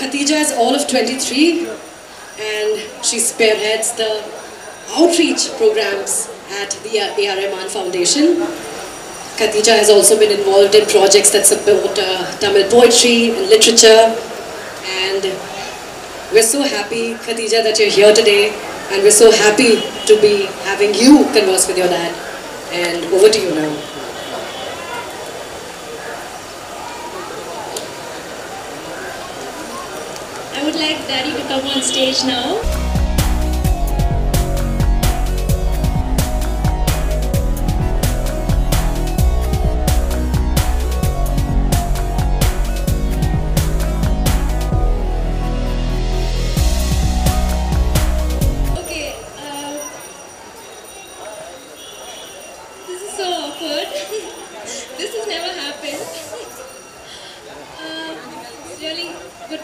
Khadija is all of 23 and she spearheads the outreach programs at the A.R. Rahman Foundation. Khadija has also been involved in projects that support Tamil poetry and literature, and we're so happy, Khadija, that you're here today, and we're so happy to be having you converse with your dad. And over to you now. I would like Daddy to come on stage now. Okay, this is so awkward. This has never happened. It's really good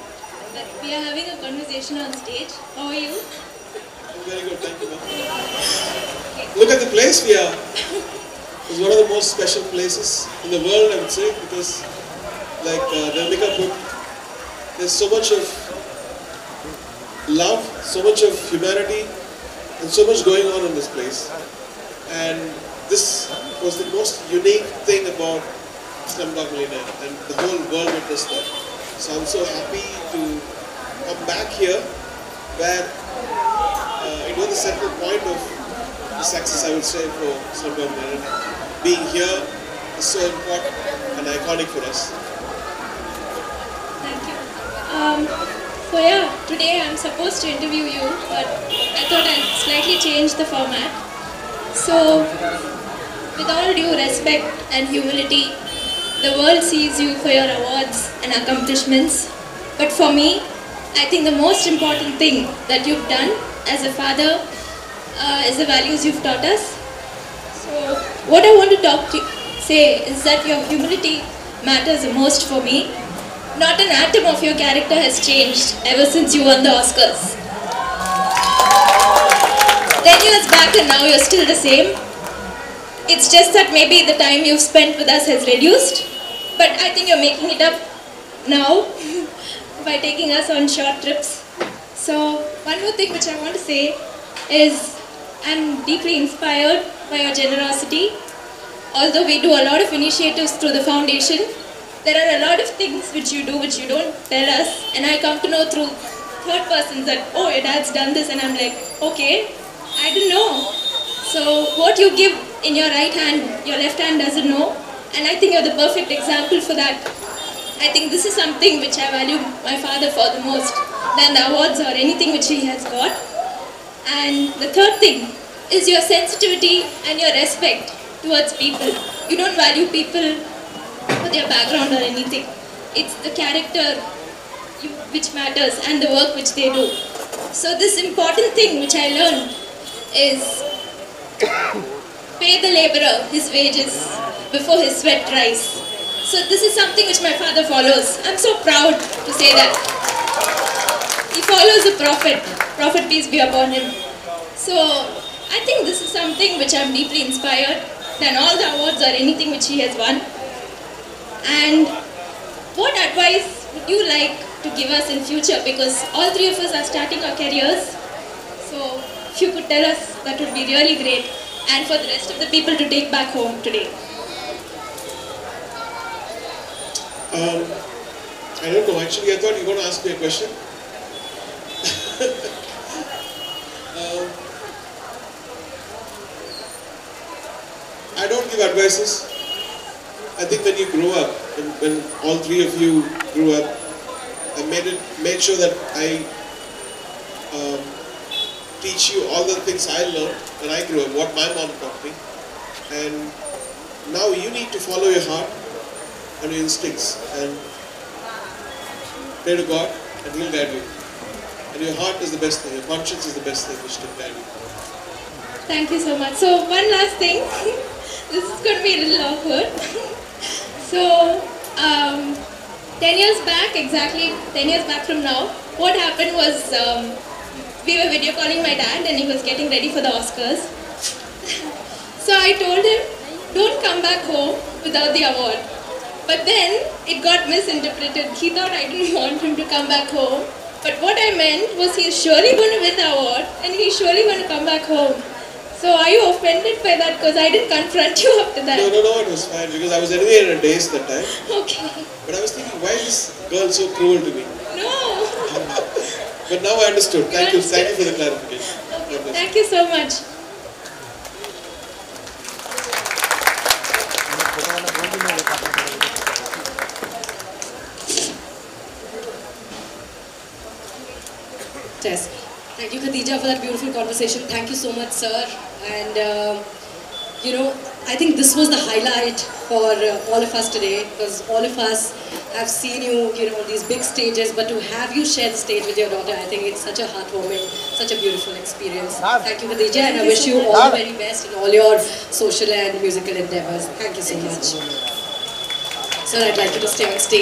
that we are having a conversation on stage. How are you? I'm very good, thank you. Okay. Look at the place we are. It's one of the most special places in the world, I would say, because like Nirmika put, there's so much of love, so much of humanity, and so much going on in this place. And this was the most unique thing about Slumdog Millionaire, and the whole world witnessed that. So I'm so happy to come back here, where it was the central point of the success, I would say, for Slumdog Millionaire. Being here is so important and iconic for us. Thank you. So yeah, today I'm supposed to interview you, but I thought I'd slightly change the format. So, with all due respect and humility, the world sees you for your awards and accomplishments. But for me, I think the most important thing that you've done as a father is the values you've taught us. So, what I want to say is that your humility matters the most for me. Not an atom of your character has changed ever since you won the Oscars. 10 years back and now you're still the same. It's just that maybe the time you've spent with us has reduced, but I think you're making it up now by taking us on short trips. So one more thing which I want to say is I'm deeply inspired by your generosity. Although we do a lot of initiatives through the foundation, there are a lot of things which you do which you don't tell us, and I come to know through third persons that, oh, your dad's done this, and I'm like, okay, I didn't know. So what you give in your right hand, your left hand doesn't know, and I think you're the perfect example for that. I think this is something which I value my father for the most than the awards or anything which he has got. And the third thing is your sensitivity and your respect towards people. You don't value people for their background or anything. It's the character which matters and the work which they do. So this important thing which I learned is pay the laborer his wages before his sweat dries. So this is something which my father follows. I'm so proud to say that. He follows the Prophet peace be upon him. So I think this is something which I'm deeply inspired than all the awards or anything which he has won. And what advice would you like to give us in future, because all three of us are starting our careers? So if you could tell us, that would be really great, and for the rest of the people to take back home today. I don't know, actually I thought you were going to ask me a question. I don't give advices. I think when you grow up, when all three of you grew up, I made sure that I teach you all the things I learned when I grew up, what my mom taught me. And now you need to follow your heart and your instincts and pray to God and He'll guide you. And your heart is the best thing, your conscience is the best thing which can guide you. Thank you so much. So one last thing, this is going to be a little awkward. So 10 years back, exactly 10 years back from now, what happened was we were video calling my dad and he was getting ready for the Oscars. So I told him, don't come back home without the award. But then it got misinterpreted. He thought I didn't want him to come back home. But what I meant was he's surely going to win the award and he's surely going to come back home. So are you offended by that? Because I didn't confront you after that. No, it was fine because I was anyway in a daze that time. Okay. But I was thinking, why is this girl so cruel to me? No. But now I understood. Thank you for the clarification. Okay. Thank you so much. Tess. Thank you, Khadija, for that beautiful conversation. Thank you so much, sir. And, you know, I think this was the highlight for all of us today, because all of us have seen you, you know, on these big stages, but to have you share the stage with your daughter, I think it's such a heartwarming, such a beautiful experience. Thank you, Khadija, and I wish you all the very best in all your social and musical endeavors. Thank you so much. Sir, I'd like you to stay on stage.